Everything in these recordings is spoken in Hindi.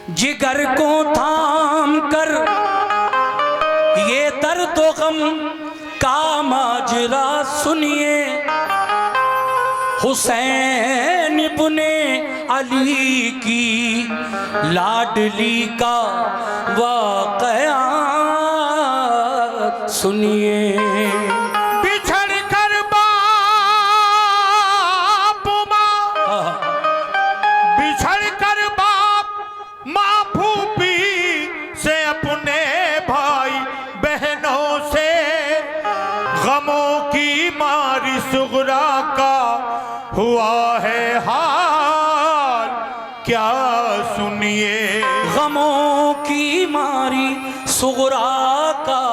जिगर को थाम कर ये दर्द व गम का माजरा सुनिए। हुसैन इब्ने अली की लाडली का वाक़या सुनिए। बिछड़ कर बाप माँ, बिछड़ कर बाप माँ फूफी से, अपने भाई बहनों से, गमों की मारी सुगरा का हुआ है हाल क्या सुनिए। गमों की मारी सुगरा का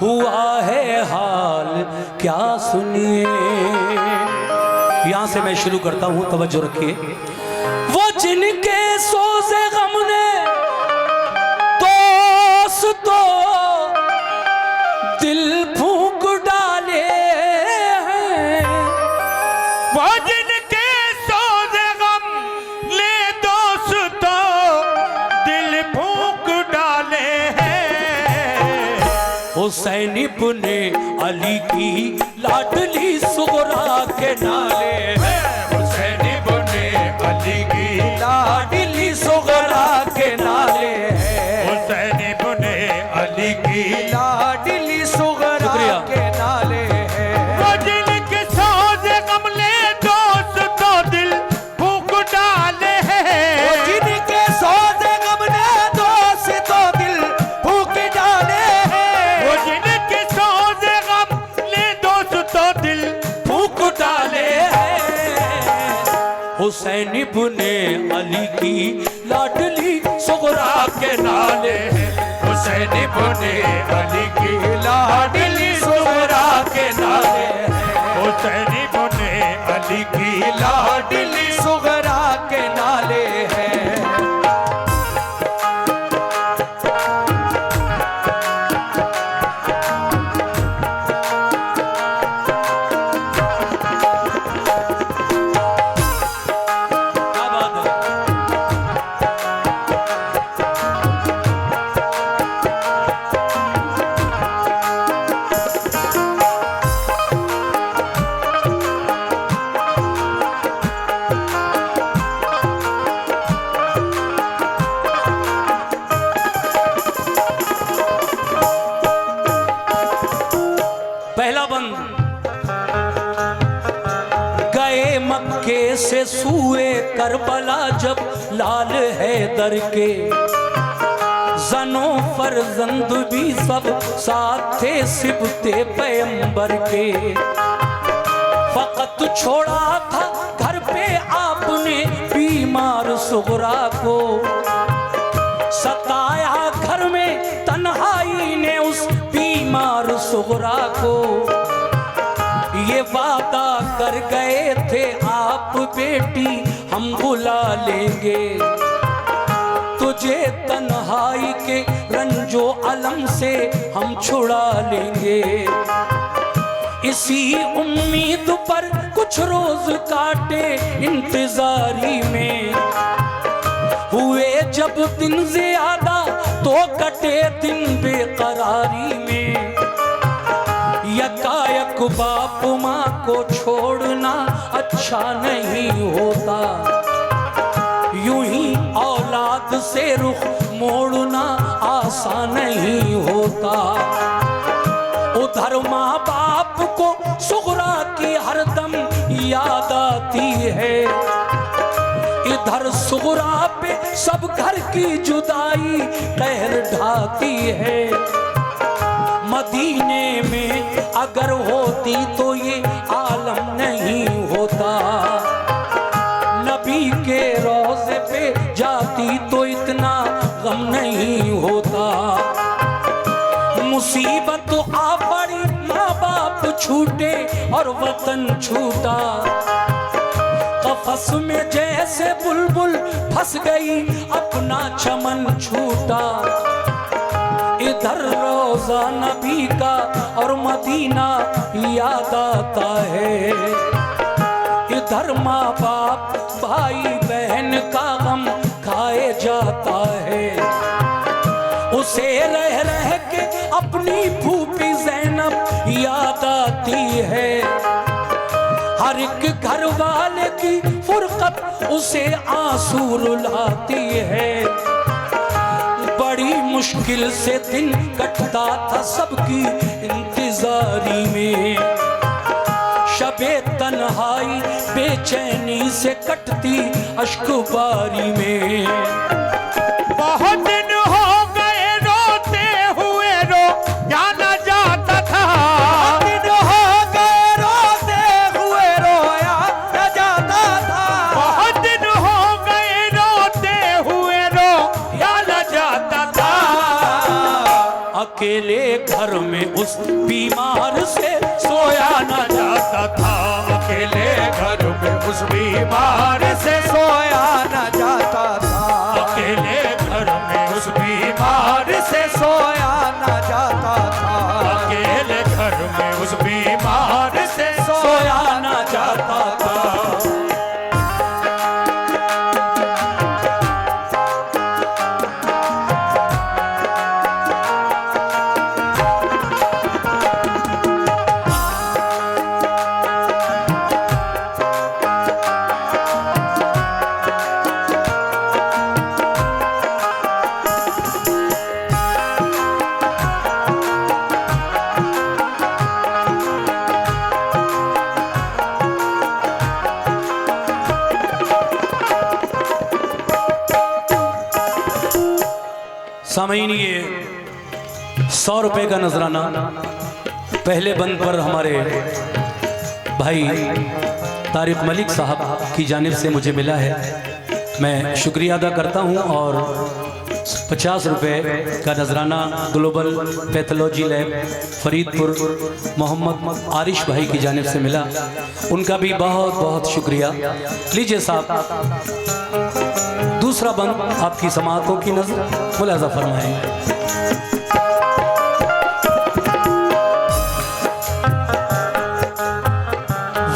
हुआ है हाल क्या सुनिए। यहां से मैं शुरू करता हूं, तवज्जो रखिए। वो जिनके सोज़े गम ने दोस्तों दिल फूंक डाले हैं, वो जिनके सोज़े गम ले दोस्तों दिल फूंक डाले हैं। हुसैन इब्ने अली की लाडली सुगरा के नाले हैं। हुसैन इब्ने अली की लाडली सुगरा के नाले हैं। हुसैन इब्ने अली की लाडली सुगरा के नाले हैं। वो जिनके सोज़े गम ले दोस्तों दिल फूंक डाले हैं। वो जिनके सोज़े गम ने दोस्तों दिल फूंक डाले हैं। वो जिनके सोज़े गम ले दोस्तों दिल फूंक डाले हैं। हुसैन इब्ने अली की लाडली सुगरा के नाले हैं। हुसैन इब्ने अली की लाडली सुगरा के नाले हैं। हुसैन इब्ने अली की लाडली सुगरा के नाले हैं। क्या बात है? पहला बंद। गए मक्के से सूए करबला जब लाल हैदर के, जनो फरजंद भी सब साथ थे सिबते पैगंबर के। फकत छोड़ा था घर पे आपने बीमार सुगरा को, सताया घर में तन्हाई ने उस बीमार सुगरा को। ये वादा कर गए थे आप बेटी हम बुला लेंगे, तुझे तन्हाई के रंजो अलम से हम छुड़ा लेंगे। इसी उम्मीद पर कुछ रोज काटे इंतजारी में, हुए जब दिन ज्यादा तो कटे दिन बेकरारी में। यकायक बाप माँ को छोड़ना अच्छा नहीं होता, यूं ही औलाद से रुख मोड़ना आसान नहीं होता। उधर माँ बाप को सुगरा की हरदम याद आती है, इधर सुगरा पे सब घर की जुदाई कहर ढाती है। मदीने में अगर होती तो ये आलम नहीं होता, नबी के रोज़े पे जाती तो इतना गम नहीं होता। मुसीबत आ पड़ी माँ बाप छूटे और वतन छूटा, कफस में जैसे बुलबुल फंस गई अपना चमन छूटा। इधर रोज़ा नबी का और मदीना याद आता है, इधर माँ बाप भाई बहन का गम खाए जाता है। उसे रह रह के अपनी फूफी ज़ैनब याद आती है। हर एक घर वाले की फुरकत उसे आंसू रुलाती है। बड़ी मुश्किल से दिन कटता था सबकी इंतजारी में। शबे तन्हाई बेचैनी से कटती अश्कबारी में। बहुत दिन हो गए रोते हुए रो या न जाता था। दिन हो गए रोते हुए रोया न जाता था। बहुत दिन हो गए रोते हुए रो या न जाता था। अकेले घर में उस बीमार से सोया न जाता था। अकेले घर में उस बीमार से सोया न जाता था। अकेले घर में उस बीमार से सोया न जाता था। अकेले घर में उस बीमार से सोया न जाता था। सामईन, ये 100 रुपए का नजराना पहले बंद पर हमारे भाई तारिक मलिक साहब की जानिब से मुझे मिला है। मैं शुक्रिया अदा करता हूं। और 50 रुपए का नजराना global pathology lab Faridpur Mohammad Arish भाई की जानिब से मिला। उनका भी बहुत बहुत शुक्रिया। लीजिए साहब, दूसरा बंद आपकी समाअतों की नजर मुलाजा फरमाएं।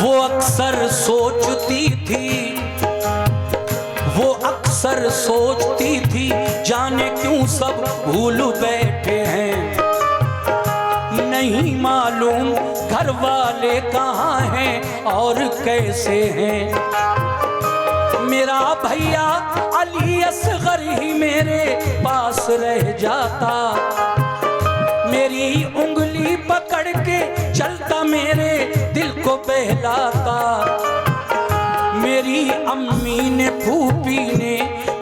वो अक्सर सोचती थी, वो अक्सर सोचती थी, जाने क्यों सब भूल बैठे हैं। नहीं मालूम घर वाले कहाँ हैं और कैसे हैं। मेरा भैया अली असगर ही मेरे पास रह जाता। मेरी उंगली पकड़ के चलता, मेरे दिल को बहलाता। मेरी अम्मी ने फूफी ने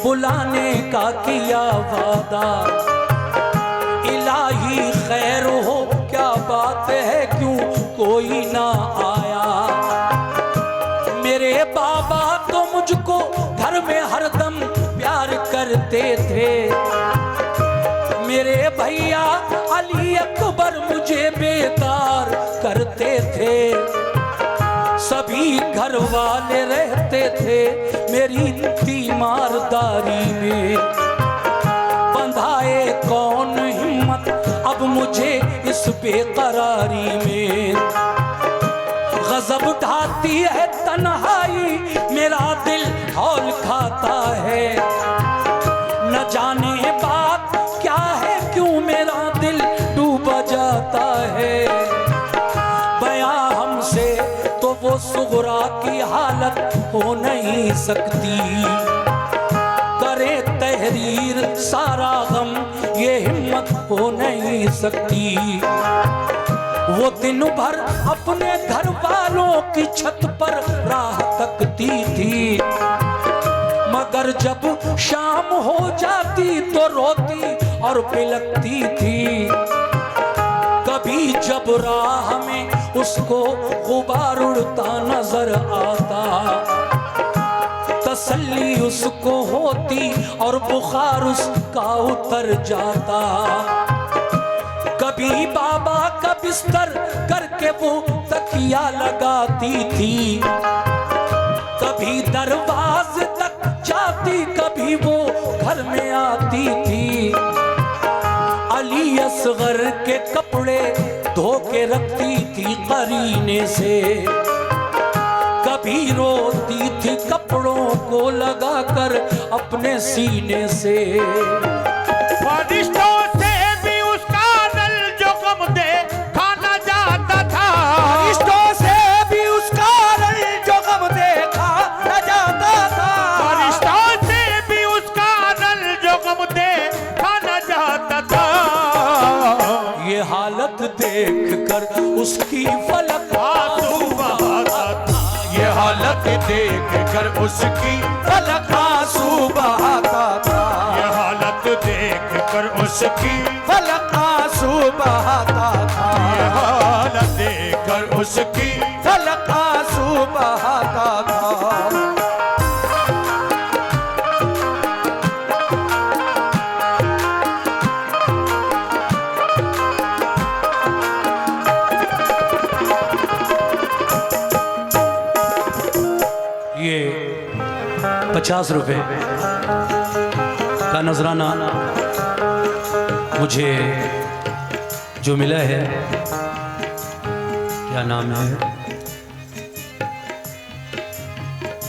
बुलाने का किया वादा। इलाही खैर हो, क्या बात है क्यों कोई ना आया। मेरे बाबा तो मुझको घर में हरदम प्यार करते थे। मेरे भैया अली अकबर मुझे बेदार करते थे। सभी घर वाले रहते थे मेरी तीमारदारी में। बंधाए कौन हिम्मत अब मुझे इस बेकरारी में। गजब ढाती है तन्हाई, मेरा दिल हौल खाता है। न जाने बात क्या है क्यों मेरा दिल डूब जाता है। बयां हमसे तो वो सुगरा की हालत हो नहीं सकती। करे तहरीर सारा गम ये हिम्मत हो नहीं सकती। वो दिन भर अपने घर वालों की छत पर राह तकती थी। मगर जब शाम हो जाती तो रोती और बिलखती थी। कभी जब राह में उसको गुबार उड़ता नजर आता, तसल्ली उसको होती और बुखार उसका उतर जाता। कभी बाबा का बिस्तर करके वो तकिया लगाती थी। कभी दरवाजे तक जाती, कभी वो घर में आती थी। अली असगर के कपड़े धो के रखती थी करीने से। कभी रोती थी कपड़ों को लगाकर अपने सीने से। फरिश्तों से भी उसका नल जो गम देखा न जाता था, फरिश्तों से भी उसका नल जो गम देखा न जाता था, फरिश्तों से भी उसका नल जो गम देखा न जाता था। ये हालत देखकर उसकी फलक आंसू बहाता था, ये हालत देखकर उसकी फलक आंसू बहाता था, ये हालत देखकर उसकी फलक आंसू बहाता था, ये हालत देखकर उसकी फलक आंसू बहाता था। ये 50 रुपए का नजराना मुझे जो मिला है, क्या नाम है,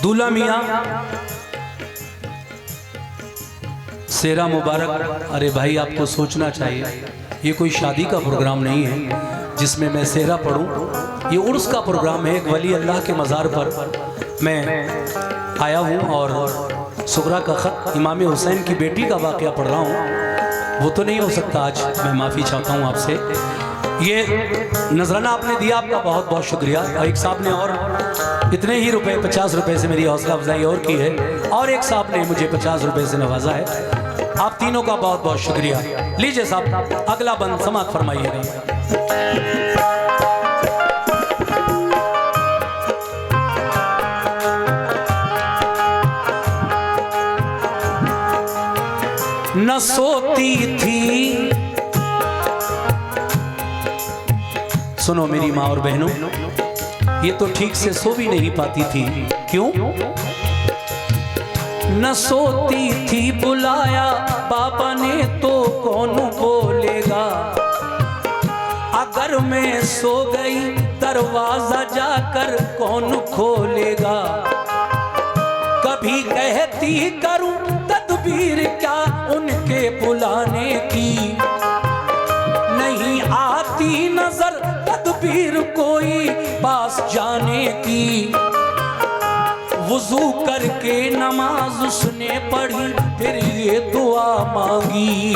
दूल्हा मियाँ सेरा मुबारक। अरे भाई, आपको सोचना चाहिए, ये कोई शादी का प्रोग्राम नहीं है जिसमें मैं सेरा पढ़ूं। ये उर्स का प्रोग्राम है। एक वली अल्लाह के मज़ार पर मैं आया हूँ और सुगरा का ख़त इमाम हुसैन की बेटी का वाक़या पढ़ रहा हूँ। वो तो नहीं हो सकता आज, मैं माफ़ी चाहता हूँ आपसे। ये नजराना आपने दिया, आपका बहुत बहुत शुक्रिया। और एक साहब ने और इतने ही रुपए 50 रुपए से मेरी हौसला अफजाई और की है, और एक साहब ने मुझे 50 रुपए से नवाजा है। आप तीनों का बहुत बहुत शुक्रिया। लीजिए साहब, अगला बंद समाप्त फरमाइएगा। न सोती थी, सुनो मेरी माँ और बहनों, ये तो ठीक से सो भी नहीं पाती थी। क्यों? न सोती थी, बुलाया बाबा ने तो कौन बोलेगा। अगर मैं सो गई दरवाजा जाकर कौन खोलेगा। कभी कहती करूं तदबीर क्या उनके बुलाने की, नहीं आती नजर तदबीर कोई पास जाने की। वुजू करके नमाज उसने पढ़ी, फिर ये दुआ मांगी।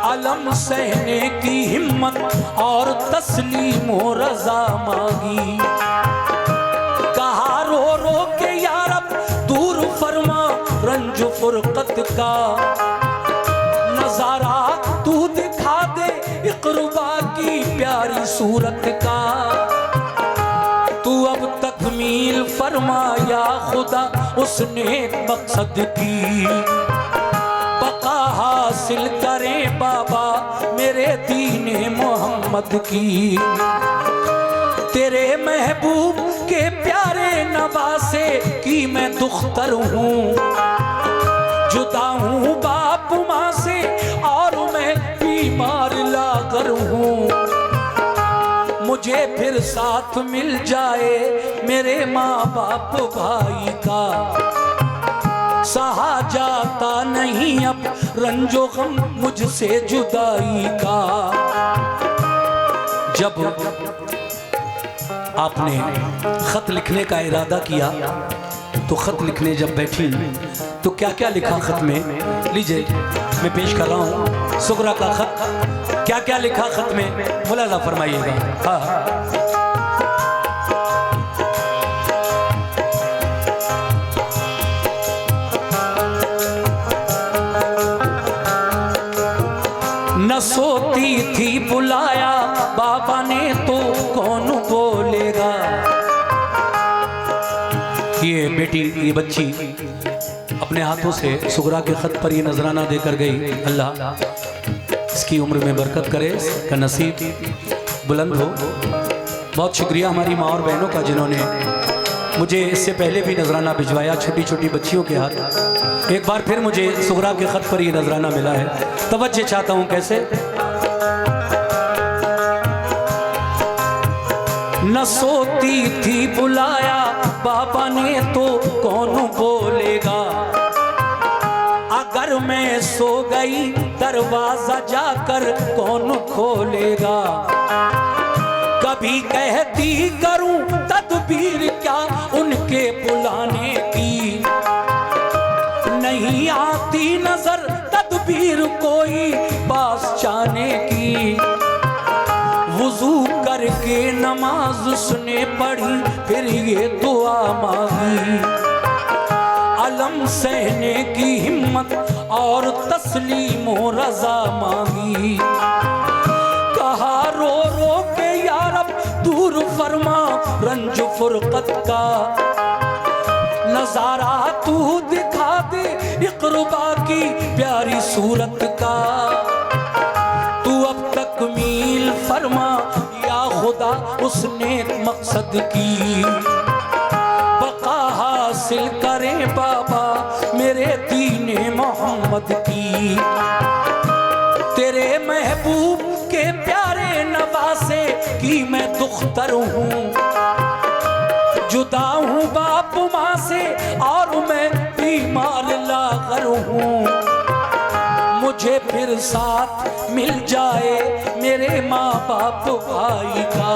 अलम सहने की हिम्मत और तस्लीम व रजा मांगी। कहा रो रो के यार अब दूर फरमा रंज फुरकत का नजारा, तू दिखा दे इक़्रुबा की प्यारी सूरत का। तू अब तकमील फरमाया खुदा उसने मकसद की। बका हासिल करें बाबा मेरे दीने मोहम्मद की। तेरे महबूब के प्यारे नवासे की मैं दुख्तर हूँ। जुदा हूँ बाप माँ से और मैं बीमार लागर हूँ। मुझे फिर साथ मिल जाए मेरे माँ बाप भाई का। सहा जाता नहीं अब रंजो गम मुझसे जुदाई का। जब आपने खत लिखने का इरादा किया तो खत लिखने जब बैठी तो क्या क्या लिखा खत में, लीजिए मैं पेश कर रहा हूँ सुगरा का खत। क्या क्या लिखा खत में मुलाजा फरमाइएगा। हाँ, न सोती थी बुलाया बाबा ने तो कौन बोलेगा। ये बेटी, ये बच्ची अपने हाथों से सुगरा के खत पर ये नजराना देकर गई। अल्लाह इसकी उम्र में बरकत करे, इसका नसीब बुलंद हो। बहुत शुक्रिया हमारी माँ और बहनों का जिन्होंने मुझे इससे पहले भी नजराना भिजवाया छोटी छोटी बच्चियों के हाथ। एक बार फिर मुझे सुगरा के खत पर ये नजराना मिला है। तवज्जो चाहता हूँ कैसे। न सोती थी बुलाया बाबा ने तो कौन बोलेगा? अगर मैं सो गई दरवाजा जाकर कौन खोलेगा? कभी कहती करूं तदबीर क्या उनके बुलाने की, नहीं आती नजर तदबीर कोई पास जाने की। वुजू करके नमाज उसने पढ़ी, फिर ये दुआ मांगी, अलम सहने की हिम्मत और तस्लीम व रजा मांगी। कहा रो रो के या रब दूर फरमा रंज फुरकत का, नजारा तू दिखा दे इक़्रबा की प्यारी सूरत का। तू अब तकमील फरमा या खुदा उसने मकसद की, बका हासिल करें बाबा मेरे दीने मोहम्मद की। तेरे महबूब के प्यारे नवासे की मैं दुख्तर हूँ, जुदा हूँ बाप माँ से और मैं बीमार लागर हूँ। मुझे फिर साथ मिल जाए मेरे माँ बाप भाई का,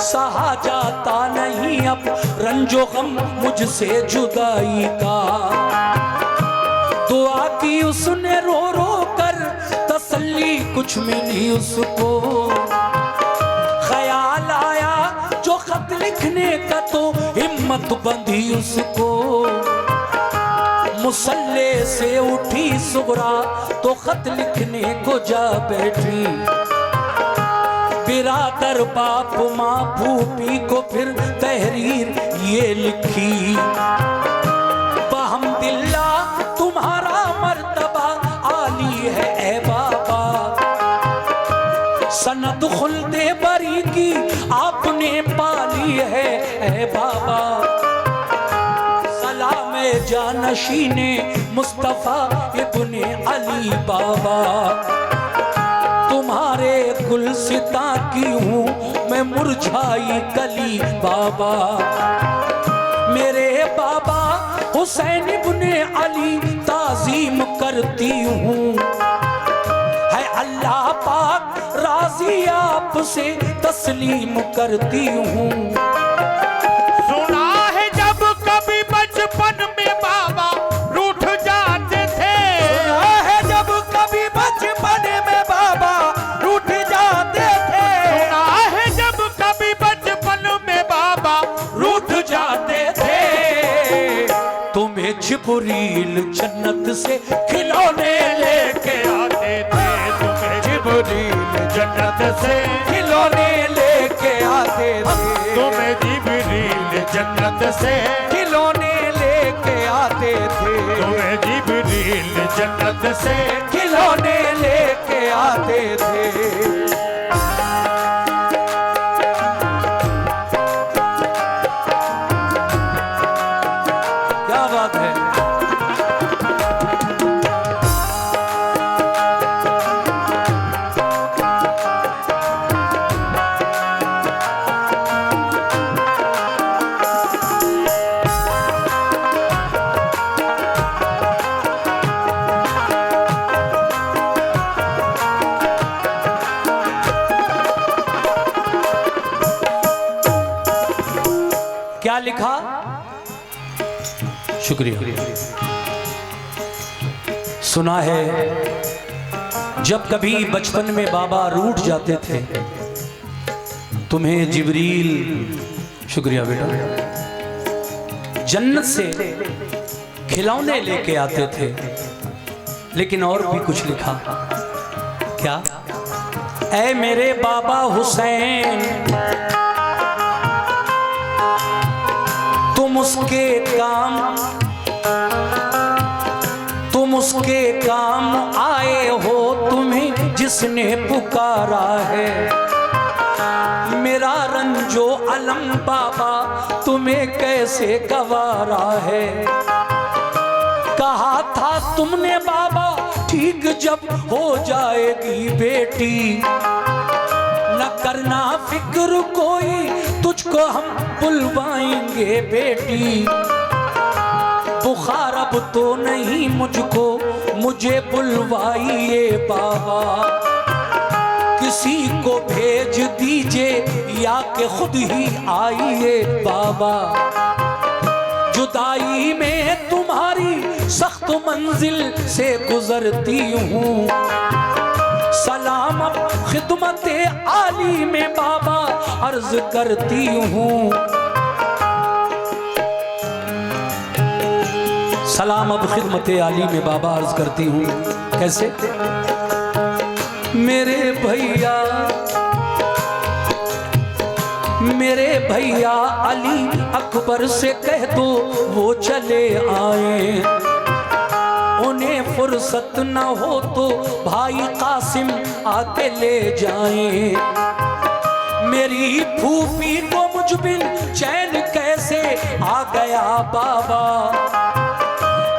सहा जाता नहीं अब रंजो गम मुझसे जुदाई का। दुआ की उसने रो रो कर तसल्ली कुछ मिली उसको, ख्याल आया जो खत लिखने का तो हिम्मत बंधी उसको। मुसल्ले से उठी सुगरा तो खत लिखने को जा बैठी, बिरादर बाप माँ फूफी को फिर तहरीर ये लिखी। बहम्दिल्ला तुम्हारा मर्तबा आली है ए बाबा, सनद खुल्दे बरी की आपने पाली है ए बाबा। सलाम जानशीने मुस्तफा इब्ने अली बाबा, तुम्हारे गुलसिता की हूँ मैं मुरझाई कली बाबा। मेरे बाबा हुसैन इब्ने अली ताजीम करती हूँ, है अल्लाह पाक राजी आपसे तस्लीम करती हूँ। सुना है जब कभी बचपन में बाबा रूठ जाते थे, सुना है जब कभी बचपन में बाबा रूठ जाते थे, सुना है जब कभी बचपन में बाबा रूठ जाते थे। तुम्हें जिब्रील जन्नत से खिलौने लेके आते थे, तुम्हें जिब्रील जन्नत से खिलौने लेके आते थे, तुम्हें जिब्रील जन्नत से खिलौने लेके आते थे, तुम्हें जिब्रील जन्नत से खिलौने लेके आते थे। क्या बात है। क्या लिखा? शुक्रिया। सुना है जब कभी बचपन में बाबा रूठ जाते थे, तुम्हें जिब्रील, शुक्रिया बेटा, जन्नत से खिलौने लेके आते थे। लेकिन और भी कुछ लिखा। क्या? ऐ मेरे बाबा हुसैन, तुम उसके काम आए हो, तुम्हें जिसने पुकारा है। मेरा रंजो अलम बाबा तुम्हें कैसे गवारा है। कहा था तुमने बाबा ठीक जब हो जाएगी बेटी, न करना फिक्र कोई तुझको हम बुलवाएंगे बेटी। बुखार अब तो नहीं मुझको, मुझे बुलवाइए बाबा, किसी को भेज दीजिए या कि खुद ही आइए बाबा। जुदाई में तुम्हारी सख्त मंजिल से गुजरती हूँ, सलाम अब खिदमत आली में बाबा अर्ज करती हूँ। सलाम अब खिदमत आली में बाबा अर्ज करती हूँ। कैसे? मेरे भैया अली अकबर से कह दो वो चले आए, उन्हें फुर्सत न हो तो भाई कासिम आके ले जाएं। मेरी फूफी को मुझ बिन चैन कैसे आ गया बाबा,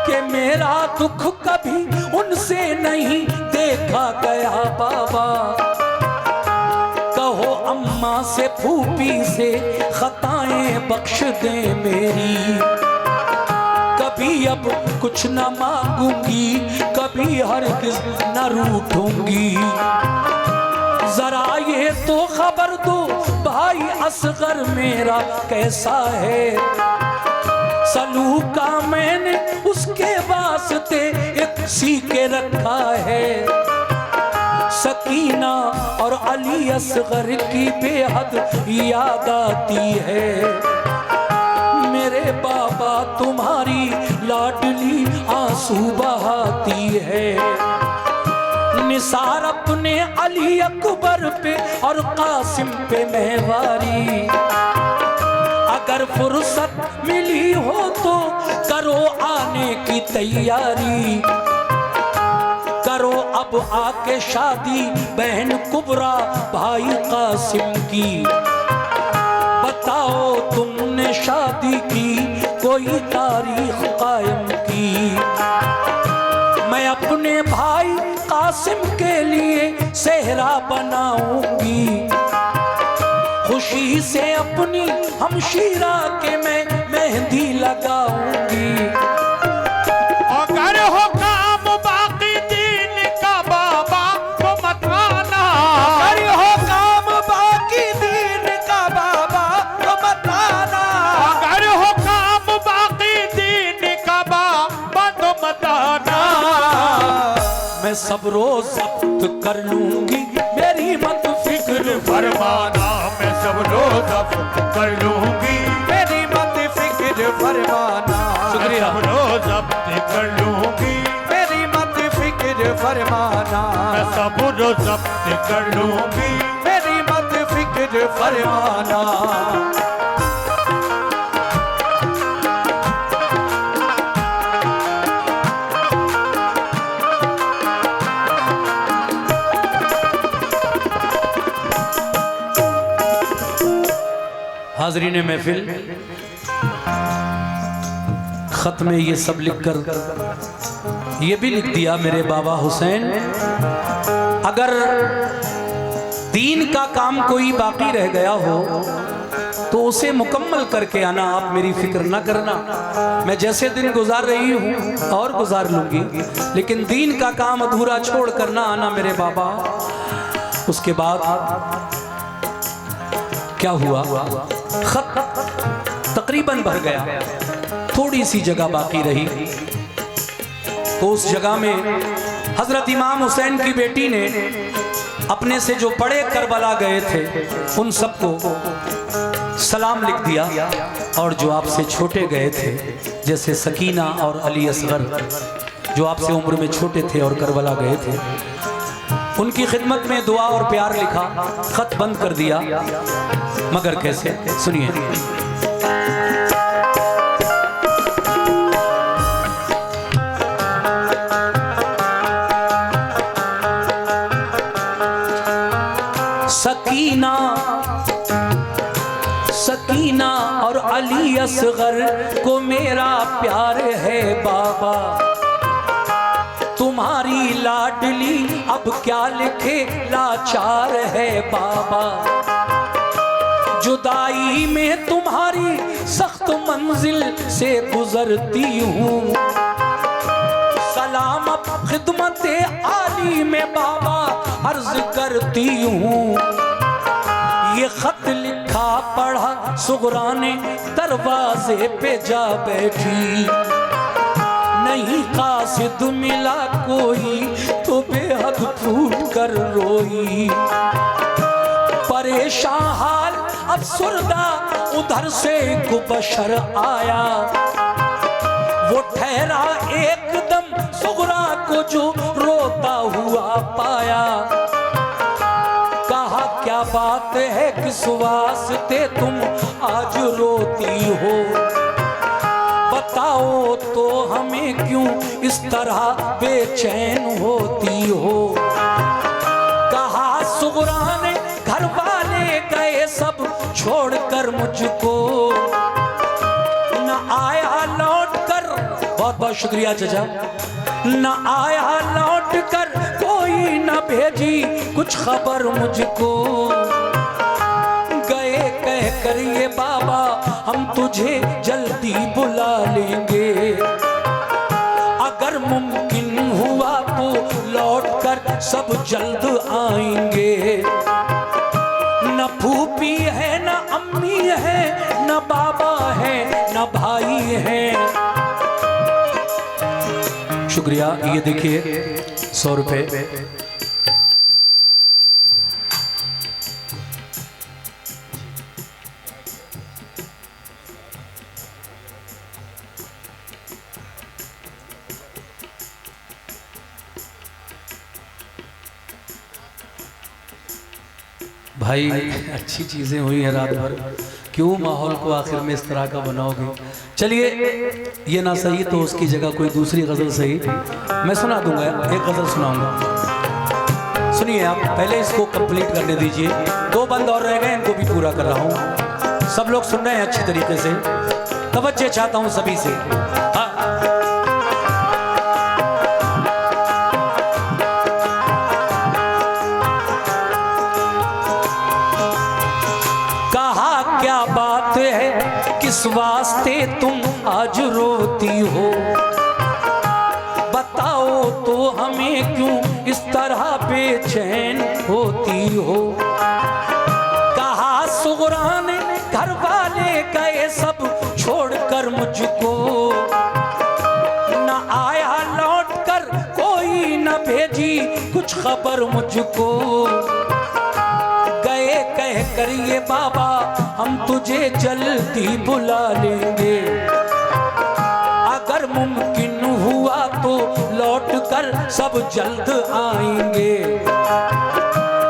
कि मेरा दुख कभी उनसे नहीं देखा गया बाबा। कहो अम्मा से फूफी से खताएं बख्श दे मेरी, कभी अब कुछ न मांगूंगी, कभी हरगिज़ न रूठूंगी। जरा ये तो खबर दो भाई असगर मेरा कैसा है, सलूका मैंने उसके वास्ते एक सी के रखा है। सकीना और अली असगर की बेहद याद आती है, मेरे बाबा तुम्हारी लाडली आंसू बहाती है। निसार अपने अली अकबर पे और कासिम पे महवारी, अगर फुर्सत मिली हो तो करो आने की तैयारी। करो अब आके शादी बहन कुबरा भाई कासिम की, बताओ तुमने शादी की कोई तारीख कायम की। मैं अपने भाई कासिम के लिए सेहरा बनाऊंगी, खुशी से अपनी हमशीरा के मैं मेहंदी लगाऊंगी। अगर हो काम बाकी दीन का बाबा तो मत आना, अगर हो काम बाकी दीन का बाबा तो मत आना, अगर हो काम बाकी दीन का बाबा तो मत आना। मैं सब रोज जब्त कर लूंगी, मेरी मत फिक्र फरमाना, मैं सब रोज जब्त कर लूंगी, मेरी मत फिक्र फरमाना। शुक्रिया। सब रोज जब्त कर लूंगी, मेरी मत फिक्र फरमाना, मैं सब रोज जब्त कर लूंगी, मेरी मत फिक्र फरमाना। हाज़रीन महफिल, खत में ये सब लिखकर ये भी लिख दिया मेरे बाबा हुसैन, अगर दीन का काम कोई बाकी रह गया हो तो उसे मुकम्मल करके आना, आप मेरी फिक्र ना करना। मैं जैसे दिन गुजार रही हूँ और गुजार लूंगी, लेकिन दीन का काम अधूरा छोड़ कर ना आना मेरे बाबा। उसके बाद क्या हुआ, खत तकरीबन भर गया, थोड़ी सी जगह बाकी रही, तो उस जगह में हजरत इमाम हुसैन की बेटी ने अपने से जो बड़े करबला गए थे उन सबको सलाम लिख दिया, और जो आपसे छोटे गए थे जैसे सकीना और अली असगर जो आपसे उम्र में छोटे थे और करबला गए थे, उनकी खिदमत में दुआ और प्यार लिखा, खत बंद कर दिया। मगर कैसे, सुनिए। सकीना और अली असगर को मेरा प्यार है बाबा, तुम्हारी लाडली अब क्या लिखे लाचार है बाबा। जुदाई में तुम्हारी सख्त सख्त मंजिल से गुजरती हूँ, सलाम अब खिदमत आली में बाबा अर्ज करती हूँ। ये खत लिखा पढ़ा सुगरा ने दरवाजे पे जा बैठी, नहीं कासिद मिला कोई तो बेहद फूट कर रोई। परेशान हाल अफसुर्दा उधर से गुबशर आया, वो ठहरा एकदम सुगरा को जो रोता हुआ पाया। कहा क्या बात है किस वास्ते तुम आज रोती हो, बताओ तो हमें क्यों इस तरह बेचैन होती हो। कहा सुगरा ने घर वाले गए सब छोड़कर मुझको, न आया लौट कर, बहुत बहुत शुक्रिया चाचा, न आया लौट कर कोई न भेजी कुछ खबर मुझको। गए कह कर ये बाबा हम तुझे जल्दी बुला लेंगे, अगर मुमकिन हुआ तो लौट कर सब जल्द आएंगे। न फूफी है न अम्मी है न बाबा है न भाई है। शुक्रिया, ये देखिए 100 रुपए। भाई अच्छी चीज़ें हुई हैं रात भर, क्यों माहौल को आखिर में इस तरह का बनाओगे। चलिए ये ना सही तो उसकी जगह कोई दूसरी गज़ल सही मैं सुना दूंगा, एक गज़ल सुनाऊंगा। सुनिए आप, पहले इसको कंप्लीट करने दीजिए, 2 बंद और रह गए, इनको भी पूरा कर रहा हूँ। सब लोग सुन रहे हैं अच्छी तरीके से, तवज्जो चाहता हूँ सभी से। हाँ, क्या बात है किस वास्ते तुम आज रोती हो, बताओ तो हमें क्यों इस तरह बेचैन होती हो। कहा सुगरा ने घर वाले गए सब छोड़कर मुझको, न आया लौट कर कोई न भेजी कुछ खबर मुझको। कह कर ये बाबा हम तुझे जल्दी बुला लेंगे, अगर मुमकिन हुआ तो लौट कर सब जल्द आएंगे।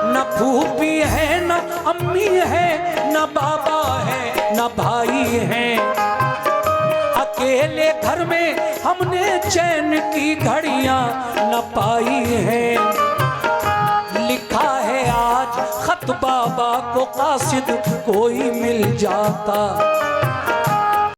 न फूफी है न अम्मी है न बाबा है न भाई है, अकेले घर में हमने चैन की घड़ियां न पाई हैं। लिखा है आज खत बाबा को कासिद कोई मिल जाता,